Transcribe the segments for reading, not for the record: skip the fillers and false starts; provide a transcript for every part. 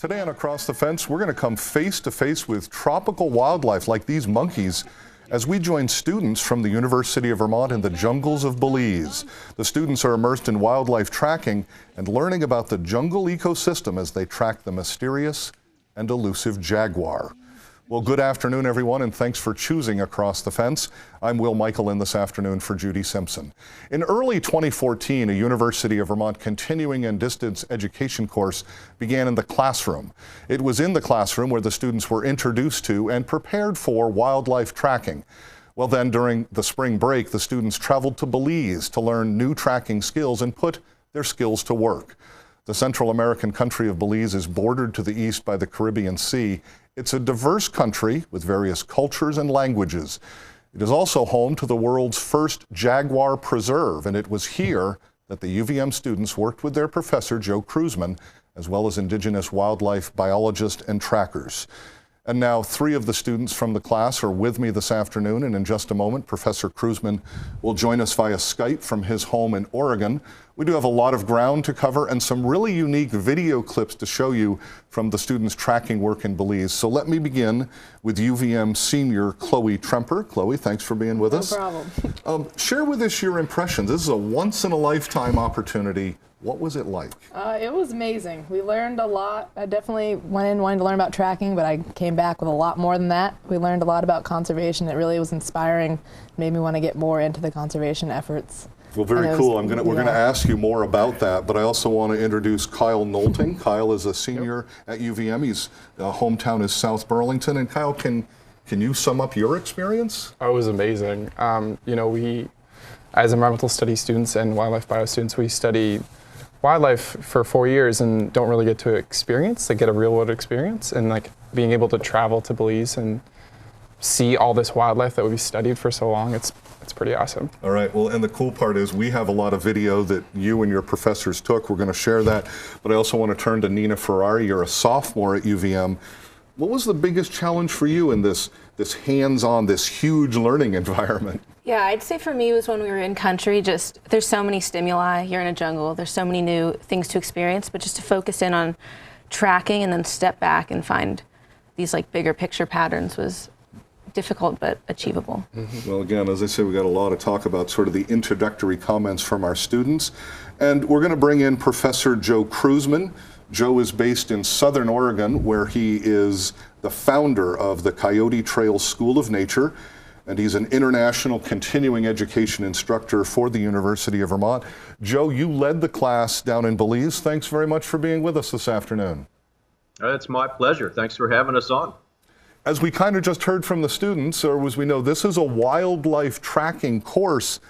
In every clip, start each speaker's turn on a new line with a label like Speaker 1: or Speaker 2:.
Speaker 1: Today on Across the Fence, we're going to come face to face with tropical wildlife like these monkeys as we join students from the University of Vermont in the jungles of Belize. The students are immersed in wildlife tracking and learning about the jungle ecosystem as they track the mysterious and elusive jaguar. Well, good afternoon, everyone, and thanks for choosing Across the Fence. I'm Will Michael in this afternoon for Judy Simpson. In early 2014, a University of Vermont continuing and distance education course began in the classroom. It was in the classroom where the students were introduced to and prepared for wildlife tracking. Well, then during the spring break, the students traveled to Belize to learn new tracking skills and put their skills to work. The Central American country of Belize is bordered to the east by the Caribbean Sea. It's a diverse country with various cultures and languages. It is also home to the world's first jaguar preserve, and it was here that the UVM students worked with their professor, Joe Kruzman, as well as indigenous wildlife biologists and trackers. And now 3 of the students from the class are with me this afternoon, and in just a moment, Professor Kruzman will join us via Skype from his home in Oregon. We do have a lot of ground to cover and some really unique video clips to show you from the students' tracking work in Belize. So let me begin with UVM senior Chloe Tremper. Chloe, thanks for being with us.
Speaker 2: No problem.
Speaker 1: Share with us your impressions. This is a once-in-a-lifetime opportunity. What was it like?
Speaker 2: It was amazing. We learned a lot. I definitely went in wanting to learn about tracking, but I came back with a lot more than that. We learned a lot about conservation. It really was inspiring. Made me want to get more into the conservation efforts.
Speaker 1: Well, very cool. We're going to ask you more about that, but I also want to introduce Kyle Knowlting. Kyle is a senior at UVM. His hometown is South Burlington. And Kyle, can you sum up your experience?
Speaker 3: Oh, it was amazing. We, as environmental studies students and wildlife bio students, we study wildlife for 4 years and don't really get to get a real world experience, and like being able to travel to Belize and see all this wildlife that we've studied for so long, it's pretty awesome.
Speaker 1: All right, well, and the cool part is we have a lot of video that you and your professors took. We're going to share that, but I also want to turn to Nina Ferrari. You're a sophomore at UVM. What was the biggest challenge for you in this hands-on, this huge learning environment?
Speaker 4: Yeah, I'd say for me it was when we were in country, just there's so many stimuli, you're in a jungle, there's so many new things to experience, but just to focus in on tracking and then step back and find these like bigger picture patterns was difficult but achievable.
Speaker 1: Mm-hmm. Well, again, as I say, we got a lot to talk about, sort of the introductory comments from our students. And we're going to bring in Professor Joe Kruzman. Joe is based in Southern Oregon, where he is the founder of the Coyote Trail School of Nature, and he's an international continuing education instructor for the University of Vermont. Joe, you led the class down in Belize. Thanks very much for being with us this afternoon.
Speaker 5: It's my pleasure. Thanks for having us on.
Speaker 1: As we kind of just heard from the students, or as we know, this is a wildlife tracking course,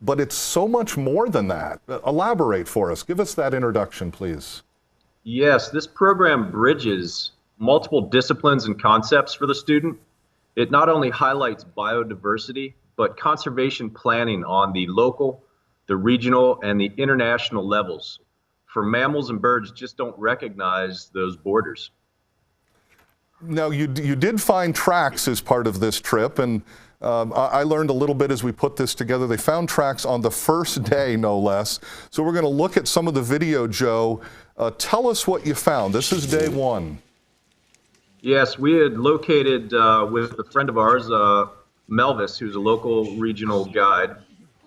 Speaker 1: but it's so much more than that. Elaborate for us. Give us that introduction, please.
Speaker 5: Yes, this program bridges multiple disciplines and concepts for the student. It not only highlights biodiversity, but conservation planning on the local, the regional, and the international levels. For mammals and birds just don't recognize those borders.
Speaker 1: Now, you did find tracks as part of this trip, and I learned a little bit as we put this together. They found tracks on the first day, no less. So we're going to look at some of the video, Joe. Tell us what you found. This is day 1.
Speaker 5: Yes, we had located with a friend of ours, Melvis, who's a local regional guide.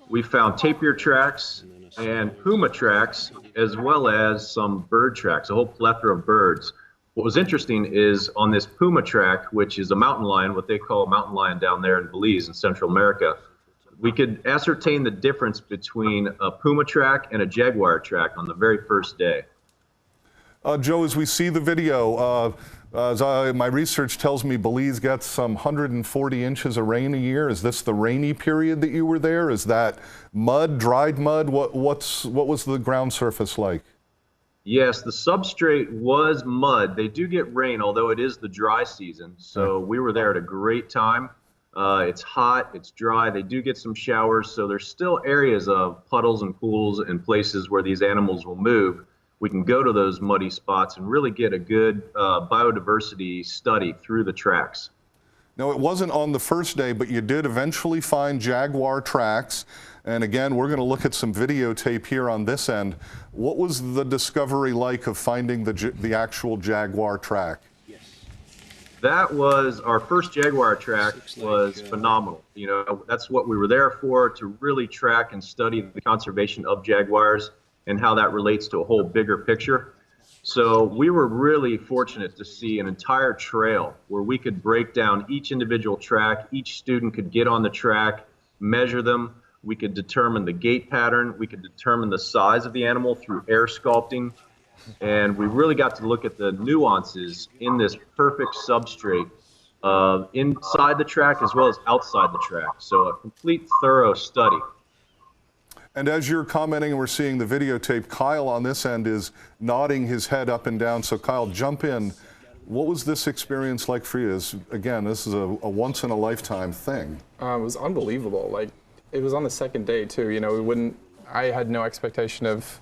Speaker 5: We found tapir tracks and puma tracks, as well as some bird tracks, a whole plethora of birds. What was interesting is on this puma track, which is a mountain lion, what they call a mountain lion down there in Belize in Central America, we could ascertain the difference between a puma track and a jaguar track on the very first day.
Speaker 1: Joe, as we see the video, my research tells me Belize gets some 140 inches of rain a year. Is this the rainy period that you were there? Is that mud, dried mud? What was the ground surface like?
Speaker 5: Yes, the substrate was mud. They do get rain, although it is the dry season. So we were there at a great time. It's hot, it's dry. They do get some showers. So there's still areas of puddles and pools and places where these animals will move. We can go to those muddy spots and really get a good biodiversity study through the tracks.
Speaker 1: Now, it wasn't on the first day, but you did eventually find jaguar tracks. And again, we're going to look at some videotape here on this end. What was the discovery like of finding the actual jaguar track?
Speaker 5: That was our first jaguar track, was phenomenal. You know, that's what we were there for, to really track and study the conservation of jaguars and how that relates to a whole bigger picture. So we were really fortunate to see an entire trail where we could break down each individual track. Each student could get on the track, measure them. We could determine the gait pattern. We could determine the size of the animal through air sculpting. And we really got to look at the nuances in this perfect substrate inside the track as well as outside the track. So a complete, thorough study.
Speaker 1: And as you're commenting and we're seeing the videotape, Kyle on this end is nodding his head up and down. So Kyle, jump in. What was this experience like for you? Again, this is a once-in-a-lifetime thing.
Speaker 3: It was unbelievable. Like, it was on the second day too. You know, I had no expectation of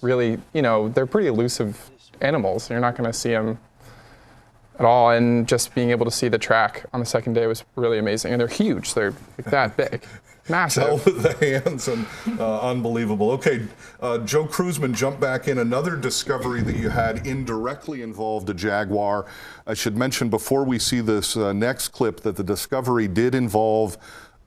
Speaker 3: really, you know, they're pretty elusive animals. You're not going to see them at all. And just being able to see the track on the second day was really amazing. And they're huge. They're like that big. Massive.
Speaker 1: Hell with the hands and unbelievable. Okay, Joe Cruzman, jump back in. Another discovery that you had indirectly involved a jaguar. I should mention before we see this next clip that the discovery did involve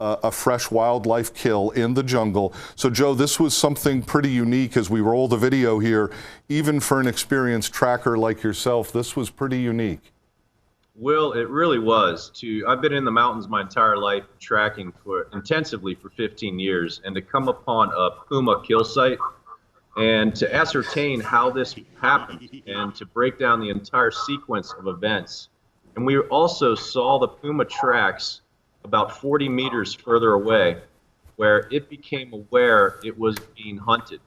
Speaker 1: a fresh wildlife kill in the jungle. So Joe, this was something pretty unique as we roll the video here. Even for an experienced tracker like yourself, this was pretty unique.
Speaker 5: Will, it really was. I've been in the mountains my entire life, tracking intensively for 15 years, and to come upon a puma kill site and to ascertain how this happened and to break down the entire sequence of events. And we also saw the puma tracks about 40 meters further away, where it became aware it was being hunted.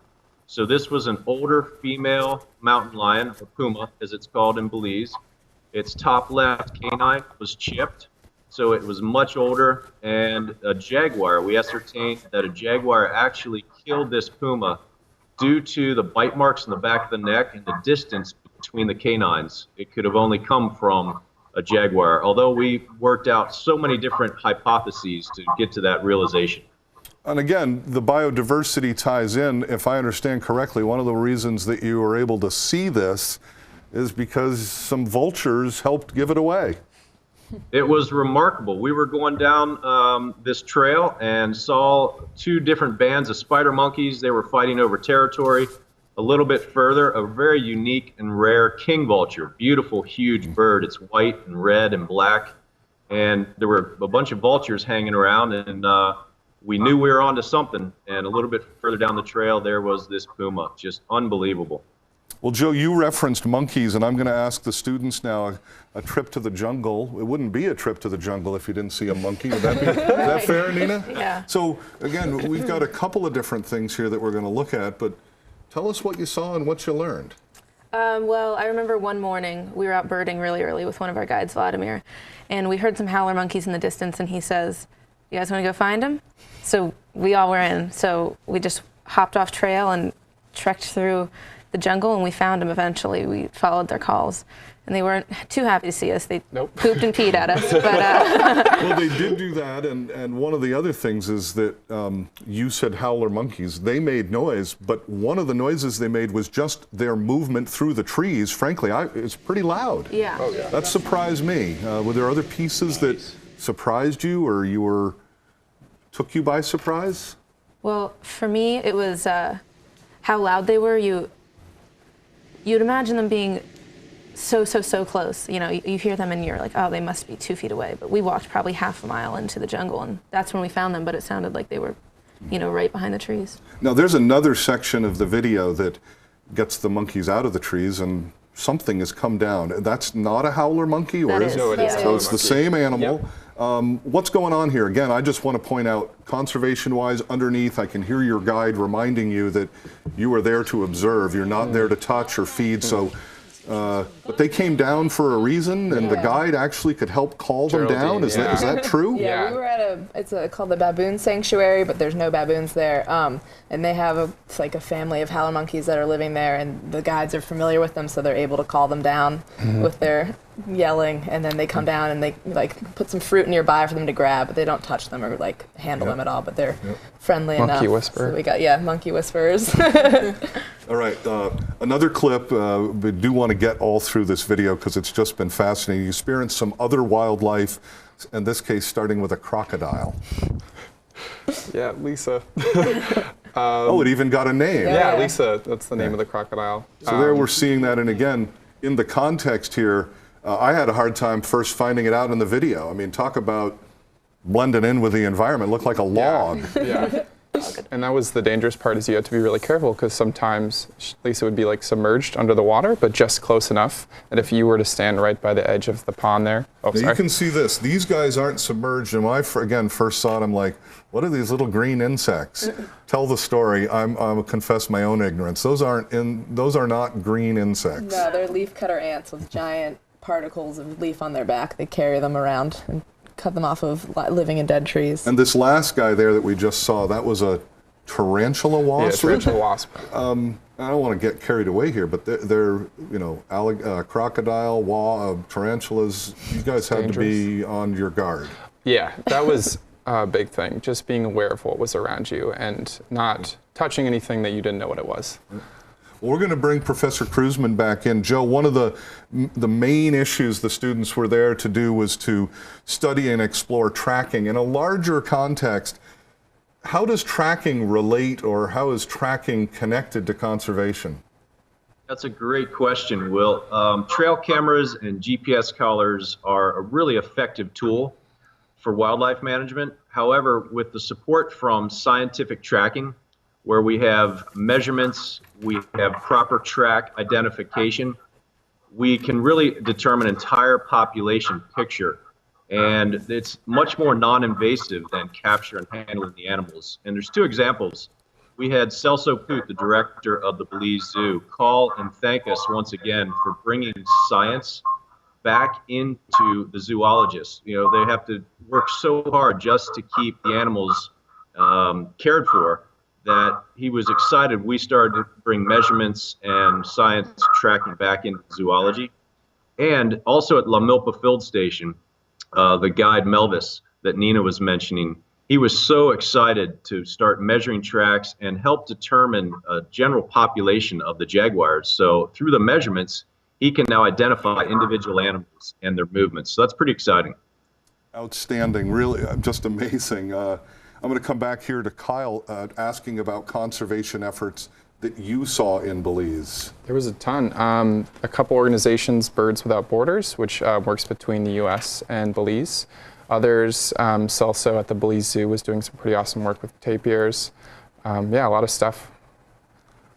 Speaker 5: So this was an older female mountain lion, or puma as it's called in Belize. Its top left canine was chipped, so it was much older. And a jaguar, we ascertained that a jaguar actually killed this puma due to the bite marks in the back of the neck and the distance between the canines. It could have only come from a jaguar, although we worked out so many different hypotheses to get to that realization.
Speaker 1: And again, the biodiversity ties in, if I understand correctly. One of the reasons that you were able to see this is because some vultures helped give it away.
Speaker 5: It was remarkable. We were going down this trail and saw two different bands of spider monkeys. They were fighting over territory. A little bit further, a very unique and rare king vulture. Beautiful, huge bird. It's white and red and black. And there were a bunch of vultures hanging around, and we knew we were onto something. And a little bit further down the trail, there was this puma. Just unbelievable.
Speaker 1: Well, Joe, you referenced monkeys, and I'm going to ask the students now a trip to the jungle. It wouldn't be a trip to the jungle if you didn't see a monkey. Would that be is that fair, Nina?
Speaker 4: Yeah.
Speaker 1: So, again, we've got a couple of different things here that we're going to look at, but tell us what you saw and what you learned.
Speaker 4: Well, I remember one morning we were out birding really early with one of our guides, Vladimir, and we heard some howler monkeys in the distance, and he says, "You guys want to go find them?" So we all were in. So we just hopped off trail and trekked through the jungle, and we found them eventually. We followed their calls, and they weren't too happy to see us. They pooped and peed at us. But
Speaker 1: well, they did do that, and one of the other things is that you said howler monkeys. They made noise, but one of the noises they made was just their movement through the trees. Frankly, it's pretty loud.
Speaker 4: Yeah.
Speaker 3: Oh, yeah.
Speaker 1: That surprised me. Were there other pieces that surprised you, or took you by surprise?
Speaker 4: Well, for me, it was how loud they were. You'd imagine them being so close. You know, you hear them and you're like, oh, they must be 2 feet away. But we walked probably half a mile into the jungle, and that's when we found them. But it sounded like they were, you know, right behind the trees.
Speaker 1: Now, there's another section of the video that gets the monkeys out of the trees, and something has come down. That's not a howler monkey, or
Speaker 4: That
Speaker 1: is
Speaker 4: is,
Speaker 1: it?
Speaker 3: No, it is.
Speaker 4: yeah.
Speaker 1: So it's the same animal.
Speaker 3: Yep.
Speaker 1: What's going on here? Again, I just want to point out, conservation-wise, underneath, I can hear your guide reminding you that you are there to observe. You're not there to touch or feed. So But they came down for a reason, and the guide actually could help call them down. Is that true?
Speaker 2: Yeah, we were at it's called the Baboon Sanctuary, but there's no baboons there. And they have it's like a family of howler monkeys that are living there, and the guides are familiar with them, so they're able to call them down with their yelling, and then they come down and they like put some fruit nearby for them to grab, but they don't touch them or like handle them at all, but they're friendly enough.
Speaker 3: Monkey whisperer.
Speaker 2: So we got, monkey whisperers.
Speaker 1: All right, another clip. We do want to get all through this video because it's just been fascinating. You experienced some other wildlife, in this case starting with a crocodile.
Speaker 3: Yeah, Lisa.
Speaker 1: It even got a name.
Speaker 3: Yeah, Lisa, that's the name of the crocodile.
Speaker 1: So there we're seeing that, and again, in the context here, I had a hard time first finding it out in the video. I mean, talk about blending in with the environment. It looked like a log.
Speaker 3: Yeah. And that was the dangerous part, is you had to be really careful because sometimes Lisa would be like submerged under the water, but just close enough that if you were to stand right by the edge of the pond there. Oh,
Speaker 1: now you can see this. These guys aren't submerged. And when I again first saw it, I'm like, what are these little green insects? Tell the story. I'm confess my own ignorance. Those are not green insects.
Speaker 2: No, they're leafcutter ants with giant particles of leaf on their back. They carry them around and cut them off of living and dead trees.
Speaker 1: And this last guy there that we just saw, that was a tarantula wasp?
Speaker 3: Yeah, tarantula wasp.
Speaker 1: I don't want to get carried away here, but they're crocodile, tarantulas, you guys had to be on your guard.
Speaker 3: Yeah, that was a big thing, just being aware of what was around you and not touching anything that you didn't know what it was.
Speaker 1: Well, we're going to bring Professor Kruzman back in. Joe, one of the main issues the students were there to do was to study and explore tracking. In a larger context, how does tracking relate, or how is tracking connected to conservation?
Speaker 5: That's a great question, Will. Trail cameras and GPS collars are a really effective tool for wildlife management. However, with the support from scientific tracking, where we have measurements, we have proper track identification, we can really determine entire population picture. And it's much more non-invasive than capture and handling the animals. And there's two examples. We had Celso Put, the director of the Belize Zoo, call and thank us once again for bringing science back into the zoologists. You know, they have to work so hard just to keep the animals cared for, that he was excited we started to bring measurements and science tracking back into zoology. And also at La Milpa Field Station, the guide Melvis that Nina was mentioning, he was so excited to start measuring tracks and help determine a general population of the jaguars. So through the measurements, he can now identify individual animals and their movements. So that's pretty exciting.
Speaker 1: Outstanding, really just amazing. I'm going to come back here to Kyle asking about conservation efforts that you saw in Belize.
Speaker 3: There was a ton. A couple organizations, Birds Without Borders, which works between the U.S. and Belize. Others, Celso at the Belize Zoo was doing some pretty awesome work with tapirs. Yeah, a lot of stuff.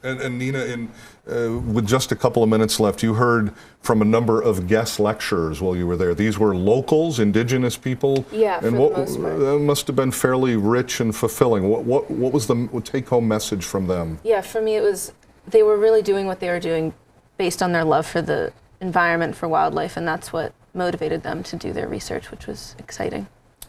Speaker 1: And Nina, with just a couple of minutes left, you heard from a number of guest lecturers while you were there. These were locals, indigenous people?
Speaker 4: Yeah, for the most part.
Speaker 1: That must have been fairly rich and fulfilling. What was the take-home message from them?
Speaker 4: Yeah, for me it was, they were really doing what they were doing based on their love for the environment, for wildlife, and that's what motivated them to do their research, which was exciting.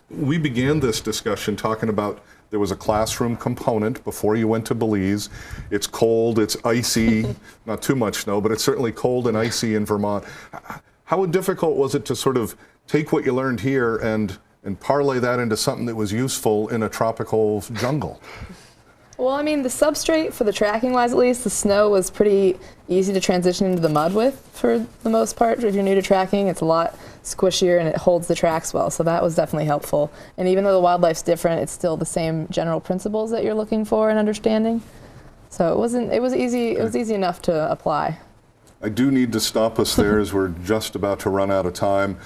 Speaker 1: We began this discussion talking about there was a classroom component before you went to Belize. It's cold, it's icy, not too much snow, but it's certainly cold and icy in Vermont. How difficult was it to sort of take what you learned here and parlay that into something that was useful in a tropical jungle?
Speaker 2: Well, I mean, the substrate, for the tracking wise at least, the snow was pretty easy to transition into the mud with for the most part. If you're new to tracking, it's a lot squishier and it holds the tracks well, so that was definitely helpful. And even though the wildlife's different, it's still the same general principles that you're looking for and understanding. So it was easy enough to apply.
Speaker 1: I do need to stop us there as we're just about to run out of time.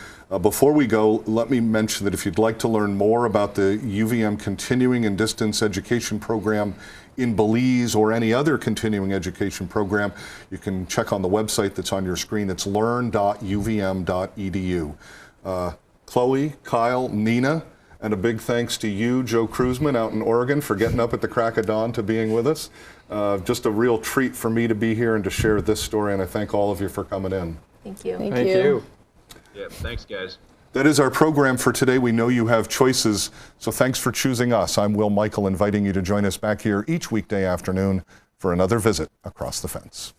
Speaker 1: Before we go, let me mention that if you'd like to learn more about the UVM Continuing and Distance Education Program in Belize or any other continuing education program, you can check on the website that's on your screen. It's learn.uvm.edu. Chloe, Kyle, Nina, and a big thanks to you, Joe Kruzman, out in Oregon, for getting up at the crack of dawn to being with us. Just a real treat for me to be here and to share this story, and I thank all of you for coming in.
Speaker 4: Thank you.
Speaker 2: Thank
Speaker 3: Thank you.
Speaker 5: Yeah, thanks, guys.
Speaker 1: That is our program for today. We know you have choices, so thanks for choosing us. I'm Will Michael, inviting you to join us back here each weekday afternoon for another visit Across the Fence.